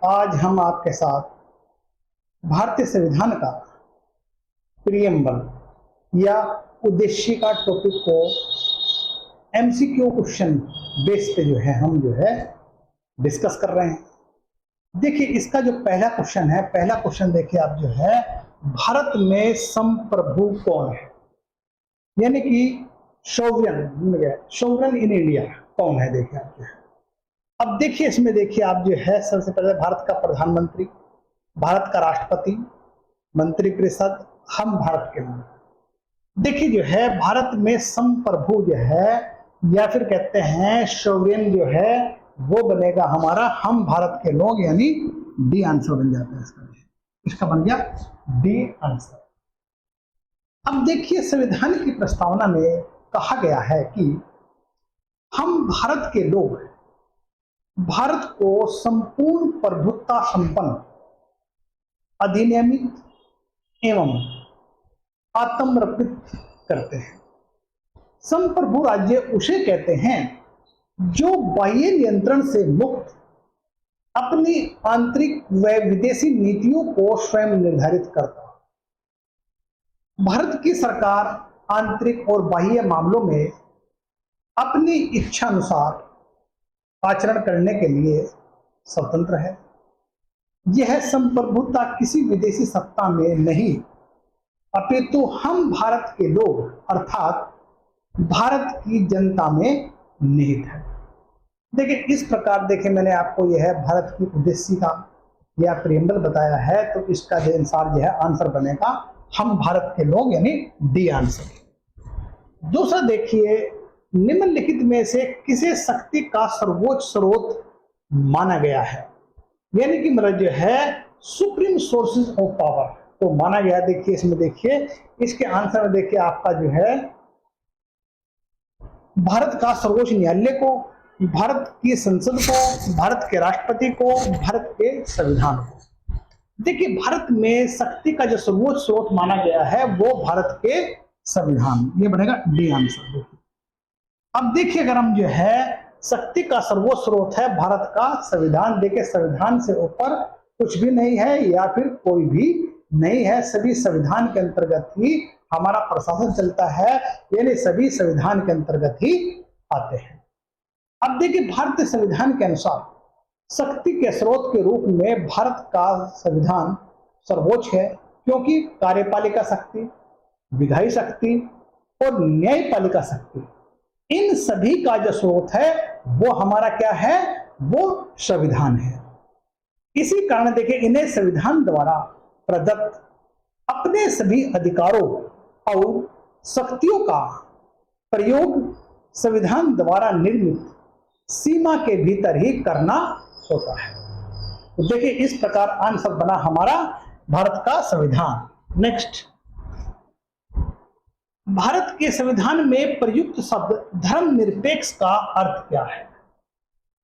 आज हम आपके साथ भारतीय संविधान का प्रियम्बल या उद्देश्य का टॉपिक को एमसीक्यू क्वेश्चन बेस पे हम डिस्कस कर रहे हैं। देखिए, इसका जो पहला क्वेश्चन देखिए आप भारत में संप्रभु कौन है, यानी कि सोवरेन इन इंडिया कौन है। देखिए आप अब देखिए इसमें आप सबसे पहले भारत का प्रधानमंत्री, भारत का राष्ट्रपति, मंत्रिपरिषद, हम भारत के लोग। देखिए भारत में संप्रभु या फिर कहते हैं सोवरेन वो बनेगा हमारा हम भारत के लोग, यानी डी आंसर बन जाता है इसका बन गया डी आंसर। अब देखिए संविधान की प्रस्तावना में कहा गया है कि हम भारत के लोग भारत को संपूर्ण प्रभुत्ता संपन्न, अधिनियमित एवं आत्मर्पित करते हैं। संप्रभु राज्य उसे कहते हैं जो बाह्य नियंत्रण से मुक्त अपनी आंतरिक व विदेशी नीतियों को स्वयं निर्धारित करता। भारत की सरकार आंतरिक और बाह्य मामलों में अपनी इच्छा अनुसार आचरण करने के लिए स्वतंत्र है। यह संप्रभुता किसी विदेशी सत्ता में नहीं, अपितु हम भारत के लोग अर्थात भारत की जनता में निहित है। देखिए इस प्रकार मैंने आपको भारत की उद्देश्य का या प्रियम्बल बताया है, तो इसका अनुसार आंसर बनेगा हम भारत के लोग, यानी डी आंसर। दूसरा देखिए, निम्नलिखित में से किसे शक्ति का सर्वोच्च स्रोत माना गया है, यानी कि मतलब सुप्रीम सोर्सेज ऑफ पावर तो माना गया। देखिए इसमें इसके आंसर में आपका भारत का सर्वोच्च न्यायालय को, भारत की संसद को, भारत के राष्ट्रपति को, भारत के संविधान को। देखिए भारत में शक्ति का जो सर्वोच्च स्रोत माना गया है वो भारत के संविधान, ये बनेगा डी आंसर। अब देखिए अगर हम शक्ति का सर्वोच्च स्रोत है भारत का संविधान, देखिए संविधान से ऊपर कुछ भी नहीं है या फिर कोई भी नहीं है, सभी संविधान के अंतर्गत ही हमारा प्रशासन चलता है, यानी सभी संविधान के अंतर्गत ही आते हैं। अब देखिए भारतीय संविधान के अनुसार शक्ति के स्रोत के रूप में भारत का संविधान सर्वोच्च है, क्योंकि कार्यपालिका शक्ति, विधायी शक्ति और न्यायपालिका शक्ति, इन सभी का जो स्रोत है वो हमारा क्या है, वो संविधान है। इसी कारण देखिए इन्हें संविधान द्वारा प्रदत्त अपने सभी अधिकारों और शक्तियों का प्रयोग संविधान द्वारा निर्मित सीमा के भीतर ही करना होता है। तो देखिए इस प्रकार आंसर बना हमारा भारत का संविधान। नेक्स्ट, भारत के संविधान में प्रयुक्त शब्द धर्मनिरपेक्ष का अर्थ क्या है।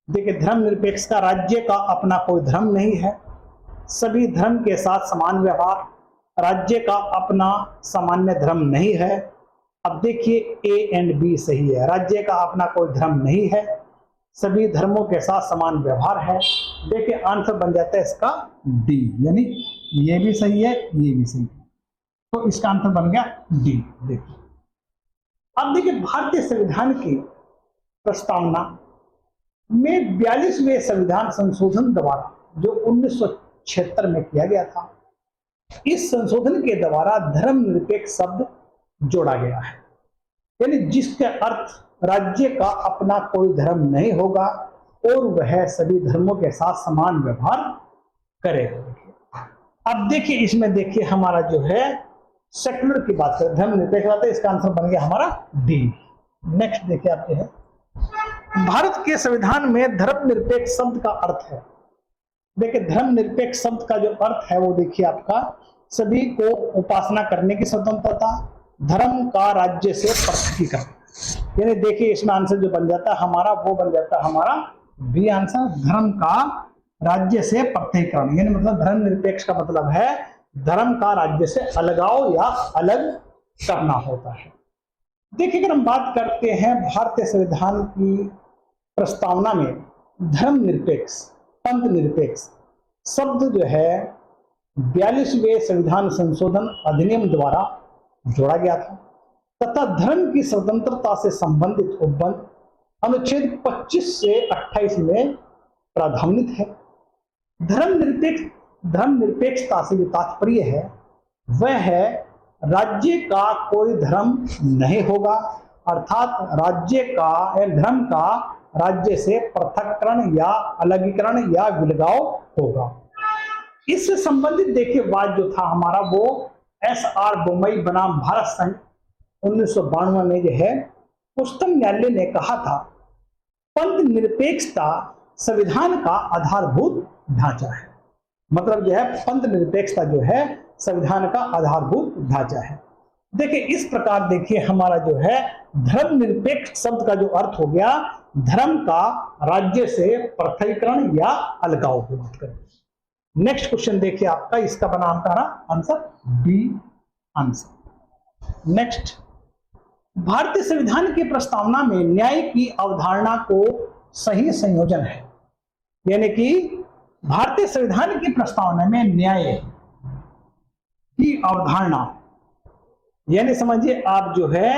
देखिए धर्मनिरपेक्ष का राज्य का अपना कोई धर्म नहीं है, सभी धर्म के साथ समान व्यवहार, राज्य का अपना सामान्य धर्म नहीं है। अब देखिए ए एंड बी सही है, राज्य का अपना कोई धर्म नहीं है, सभी धर्मों के साथ समान व्यवहार है। देखिए आंसर बन जाता है इसका डी, यानी ये भी सही है, ये भी सही है, तो इसका आंसर बन गया डी। देखिए अब देखिए भारतीय संविधान की प्रस्तावना में 42वें संविधान संशोधन द्वारा जो 1976 में किया गया था, इस संशोधन के द्वारा धर्मनिरपेक्ष शब्द जोड़ा गया है, यानी जिसके अर्थ राज्य का अपना कोई धर्म नहीं होगा और वह सभी धर्मों के साथ समान व्यवहार करेगा। अब देखिए इसमें हमारा सेक्युलर की बात करें, धर्मनिरपेक्ष बात है, इसका आंसर बन गया हमारा डी। नेक्स्ट देखिए आप भारत के संविधान में धर्मनिरपेक्ष शब्द का अर्थ है। देखिए धर्मनिरपेक्ष शब्द का जो अर्थ है वो देखिए आपका सभी को उपासना करने की स्वतंत्रता, धर्म का राज्य से पृथकीकरण, यानी देखिए इसमें आंसर जो बन जाता है हमारा वो बन जाता है हमारा बी आंसर, धर्म का राज्य से पृथकीकरण, यानी मतलब धर्मनिरपेक्ष का मतलब है धर्म का राज्य से अलगाव या अलग करना होता है। देखिए अगर हम बात करते हैं भारतीय संविधान की प्रस्तावना में धर्मनिरपेक्ष, पंथ निरपेक्ष शब्द जो है 42वें संविधान संशोधन अधिनियम द्वारा जोड़ा गया था तथा धर्म की स्वतंत्रता से संबंधित उपबंध अनुच्छेद 25 से 28 में प्रावधानित है। धर्मनिरपेक्षता से जो तात्पर्य है वह है राज्य का कोई धर्म नहीं होगा, अर्थात राज्य का धर्म का राज्य से पृथककरण या अलगीकरण या विलगाव होगा। इससे संबंधित देखिए बात जो था हमारा वो SR बोम्मई बनाम भारत संघ 1992 में जो है उच्चतम न्यायालय ने कहा था पंथ निरपेक्षता संविधान का आधारभूत ढांचा है। मतलब जो है पंथ निरपेक्षता जो है संविधान का आधारभूत ढांचा है। देखिए इस प्रकार देखिए हमारा जो है धर्मनिरपेक्ष शब्द का जो अर्थ हो गया धर्म का राज्य से पृथकीकरण या अलगाव की बात करें। नेक्स्ट क्वेश्चन देखिए आपका, इसका बना हमारा आंसर बी आंसर। नेक्स्ट, भारतीय संविधान की प्रस्तावना में न्याय की अवधारणा को सही संयोजन है। यानी कि भारतीय संविधान की प्रस्तावना में न्याय की अवधारणा यानी समझिए आप जो है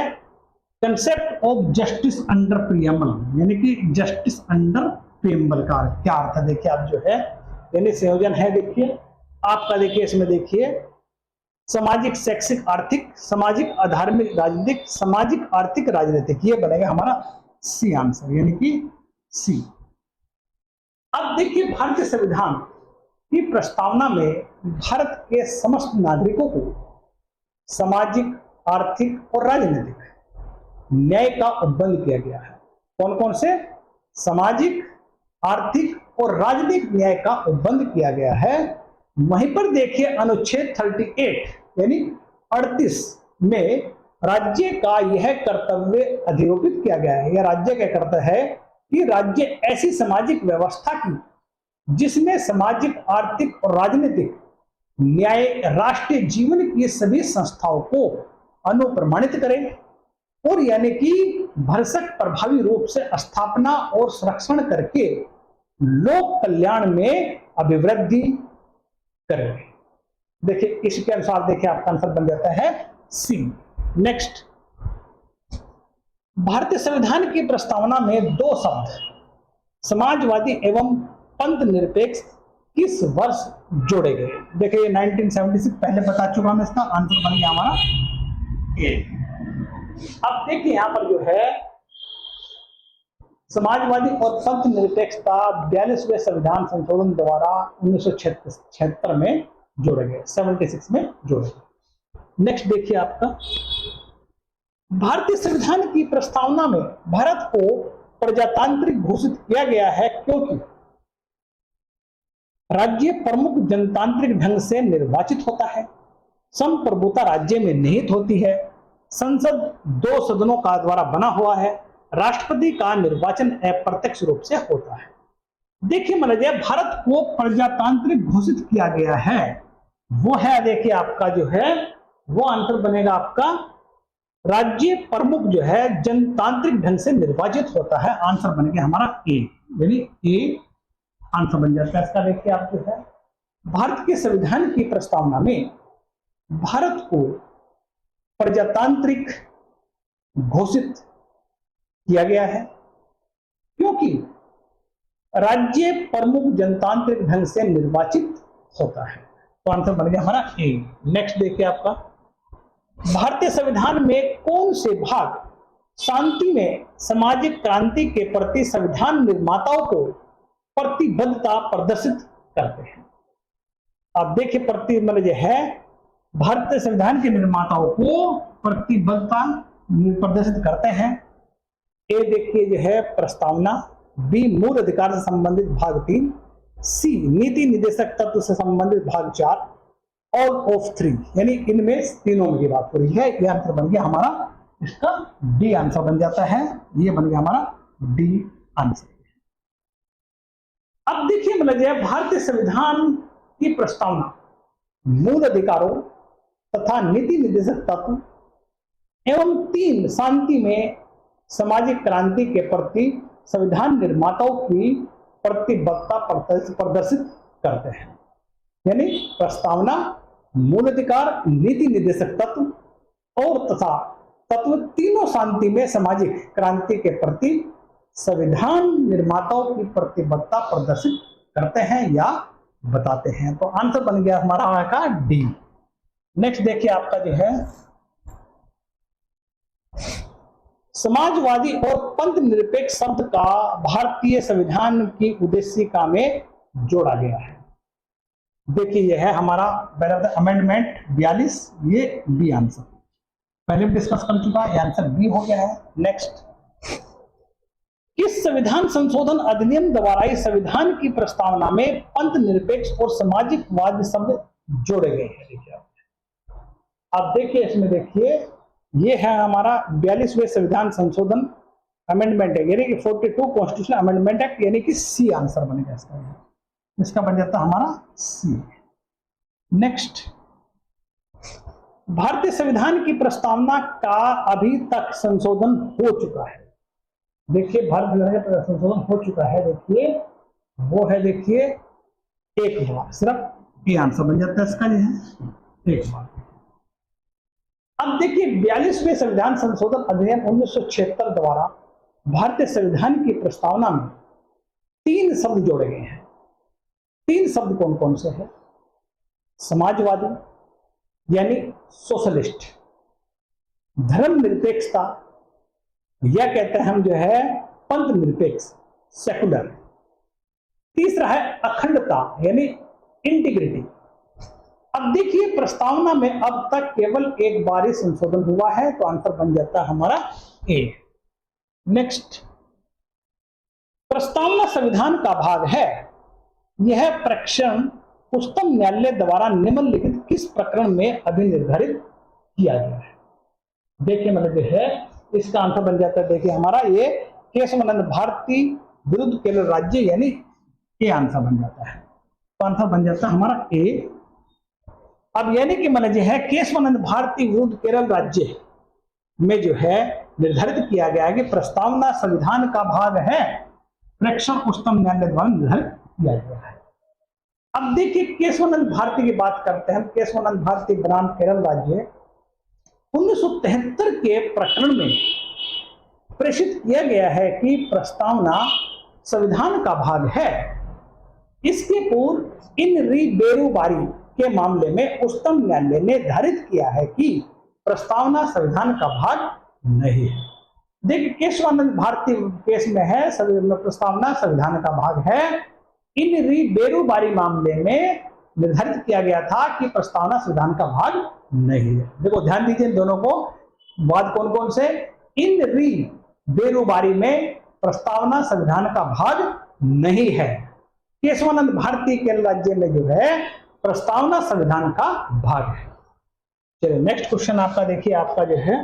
concept of justice under preamble यानी कि जस्टिस अंडर प्रीएम्बल का क्या अर्थ है देखिए आप जो है यानी संयोजन है। देखिए आपका देखिए इसमें देखिए सामाजिक शैक्षिक आर्थिक सामाजिक अधार्मिक राजनीतिक सामाजिक आर्थिक राजनीतिक ये बनेगा हमारा सी आंसर यानी कि सी। अब देखिए भारतीय संविधान की प्रस्तावना में भारत के समस्त नागरिकों को सामाजिक आर्थिक और राजनीतिक न्याय का उपबंध किया गया है। कौन कौन से? सामाजिक आर्थिक और राजनीतिक न्याय का उपबंध किया गया है। वहीं पर देखिए अनुच्छेद 38 यानी 38 में राज्य का यह कर्तव्य अधिरोपित किया गया है। यह राज्य का कर्तव्य है कि राज्य ऐसी सामाजिक व्यवस्था की जिसमें सामाजिक आर्थिक और राजनीतिक न्याय राष्ट्रीय जीवन की सभी संस्थाओं को अनुप्रमाणित करे और यानी कि भरसक प्रभावी रूप से स्थापना और संरक्षण करके लोक कल्याण में अभिवृद्धि करे। देखिए इसके अनुसार देखिए आपका आंसर बन जाता है सी। नेक्स्ट, भारतीय संविधान की प्रस्तावना में दो शब्द समाजवादी एवं पंथ निरपेक्ष किस वर्ष जोड़े गए? देखिए 1976 पहले बता चुका मैं, इसका आंसर बन गया हमारा ए। अब देखिए यहां पर जो है समाजवादी और पंथ निरपेक्षता 42वें संविधान संशोधन द्वारा 1976 में जोड़े गए, 76 में जोड़े गए। नेक्स्ट देखिए आपका भारतीय संविधान की प्रस्तावना में भारत को प्रजातांत्रिक घोषित किया गया है क्योंकि राज्य प्रमुख जनतांत्रिक ढंग से निर्वाचित होता है, संप्रभुता राज्य में निहित होती है, संसद दो सदनों का द्वारा बना हुआ है, राष्ट्रपति का निर्वाचन अप्रत्यक्ष रूप से होता है। देखिए मतलब भारत को प्रजातांत्रिक घोषित किया गया है वो है देखिए आपका जो है वो आंसर बनेगा आपका राज्य प्रमुख जो है जनतांत्रिक ढंग से निर्वाचित होता है। आंसर बन गया हमारा ए यानी ए आंसर बन जाता है इसका। देखिए आप जो है भारत के संविधान की प्रस्तावना में भारत को प्रजातांत्रिक घोषित किया गया है क्योंकि राज्य प्रमुख जनतांत्रिक ढंग से निर्वाचित होता है। तो आंसर बन गया हमारा ए। नेक्स्ट देखिए आपका भारतीय संविधान में कौन से भाग शांति में सामाजिक क्रांति के प्रति संविधान निर्माताओं को प्रतिबद्धता प्रदर्शित करते हैं? आप देखिए मतलब है भारतीय संविधान के निर्माताओं को प्रतिबद्धता प्रदर्शित करते हैं। ए देखिए जो है प्रस्तावना, बी मूल अधिकार से संबंधित भाग 3, सी नीति निर्देशक तत्व से संबंधित भाग 4, ऑल ऑफ 3 यानी इनमें तीनों की बात हो रही है। यह आंसर बन गया हमारा इसका डी आंसर बन जाता है। ये बन गया हमारा डी आंसर। अब देखिए मतलब भारतीय संविधान की प्रस्तावना मूल अधिकारों तथा नीति निर्देशक तत्व एवं 3 शांति में सामाजिक क्रांति के प्रति संविधान निर्माताओं की प्रतिबद्धता प्रदर्शित करते हैं। यानी प्रस्तावना, मूल अधिकार, नीति निर्देशक तत्व और तथा तत्व तीनों शांति में सामाजिक क्रांति के प्रति संविधान निर्माताओं की प्रतिबद्धता प्रदर्शित करते हैं या बताते हैं। तो आंसर बन गया हमारा का डी। नेक्स्ट देखिए आपका जो है समाजवादी और पंथ निरपेक्ष शब्द का भारतीय संविधान की उद्देशिका में जोड़ा गया है। देखिए यह है हमारा अमेंडमेंट 42, ये बी आंसर पहले भी डिस्कस कर चुका है, आंसर बी हो गया है। नेक्स्ट, किस संविधान संशोधन अधिनियम द्वारा इस संविधान की प्रस्तावना में पंथ निरपेक्ष और सामाजिकवाद शब्द जोड़े गए हैं? देखिए आप देखिए इसमें देखिए ये है हमारा 42वें संविधान संशोधन अमेंडमेंट है, यानी कि 42 कॉन्स्टिट्यूशनल अमेंडमेंट एक्ट, यानी कि सी आंसर बनेगा इसका बन जाता है हमारा सी। नेक्स्ट, भारतीय संविधान की प्रस्तावना का अभी तक संशोधन हो चुका है। देखिए भारत संविधान का संशोधन हो चुका है, देखिए वो है देखिए एक बार, सिर्फ ये आंसर बन जाता है इसका, ये है एक बार। अब देखिए 42वें संविधान संशोधन अधिनियम 1976 द्वारा भारतीय संविधान की प्रस्तावना में 3 शब्द जोड़े गए हैं। 3 शब्द कौन कौन से हैं? समाजवादी यानी सोशलिस्ट, धर्मनिरपेक्षता या कहते हैं हम जो है पंथ निरपेक्ष सेकुलर, तीसरा है अखंडता यानी इंटीग्रिटी। अब देखिए प्रस्तावना में अब तक केवल एक बार ही संशोधन हुआ है, तो आंसर बन जाता है हमारा ए। नेक्स्ट, प्रस्तावना संविधान का भाग है, यह प्रक्षण उच्चतम न्यायालय द्वारा निम्नलिखित किस प्रकरण में अभिनिर्धारित किया गया है? देखिए मतलब जो है इसका आंसर बन जाता है देखिए हमारा ये केशवानंद भारती विरुद्ध केरल राज्य, यानी ये आंसर बन जाता है, तो आंसर बन जाता है हमारा ए। अब यानी कि मतलब जो है केशवानंद भारती विरुद्ध केरल राज्य में जो है निर्धारित किया गया है कि प्रस्तावना संविधान का भाग है, प्रेक्षण उच्चतम न्यायालय द्वारा निर्धारित किया गया है। अब देखिए केशवानंद भारती की बात करते हैं। केशवानंद भारती बनाम केरल राज्य 1973 के प्रकरण में प्रेषित किया गया है कि प्रस्तावना संविधान का भाग है। इसके पूर्व इन री बेरुबारी के मामले में उच्चतम न्यायालय ने निर्धारित किया है कि प्रस्तावना संविधान का भाग नहीं है। देखिए केशवानंद भारती केस में है प्रस्तावना संविधान का भाग है, इन री बेरुबारी मामले में निर्धारित किया गया था कि प्रस्तावना संविधान का भाग नहीं है। देखो ध्यान दीजिए दोनों को, वाद कौन कौन से, इन री बेरुबारी में प्रस्तावना संविधान का भाग नहीं है, केशवानंद भारती के राज्य में जो है प्रस्तावना संविधान का भाग है। चलिए नेक्स्ट क्वेश्चन आपका देखिए, आपका जो है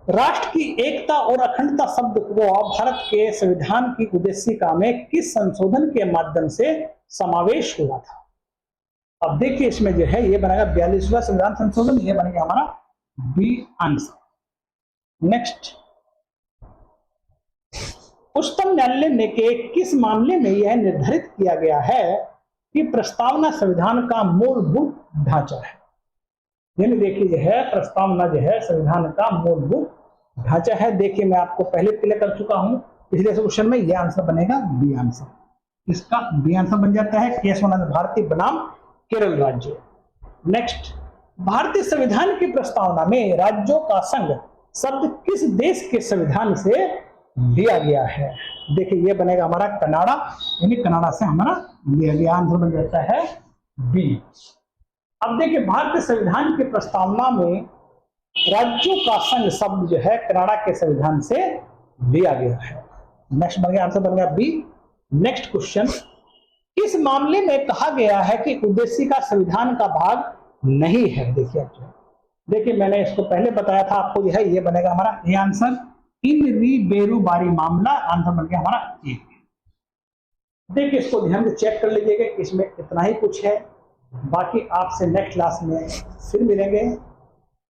राष्ट्र की एकता और अखंडता शब्द को भारत के संविधान की उद्देशिका में किस संशोधन के माध्यम से समावेश हुआ था? अब देखिए इसमें जो है ये बनेगा 42वां संविधान संशोधन, ये बनेगा हमारा बी आंसर। नेक्स्ट, उच्चतम न्यायालय ने के किस मामले में यह निर्धारित किया गया है कि प्रस्तावना संविधान का मूलभूत ढांचा है? यानी देखिए जो है प्रस्तावना जो है संविधान का मूलभूत ढांचा है। देखिए मैं आपको पहले क्लियर कर चुका हूं पिछले क्वेश्चन में, यह आंसर बनेगा बी आंसर। इसका बी आंसर बन जाता है केशवानंद भारती बनाम केरल राज्य। नेक्स्ट, भारतीय संविधान की प्रस्तावना में राज्यों का संघ शब्द किस देश के संविधान से लिया गया है? देखिए ये बनेगा हमारा कनाडा, यानी कनाडा से हमारा लिया गया, आंसर बन जाता है बी। अब देखिए भारतीय संविधान की प्रस्तावना में राज्यों का संघ शब्द जो है कनाडा के संविधान से लिया गया है। नेक्स्ट बन गया, आंसर बन गया बी। नेक्स्ट क्वेश्चन, इस मामले में कहा गया है कि उद्देशिका संविधान का भाग नहीं है? देखिए मैंने इसको पहले बताया था आपको, जो है ये बनेगा हमारा ए आंसर, इन री बेरुबारी मामला, आंसर बन गया हमारा ए। देखिए इसको ध्यान से चेक कर लीजिएगा, इसमें इतना ही कुछ है, बाकी आपसे नेक्स्ट क्लास में फिर मिलेंगे।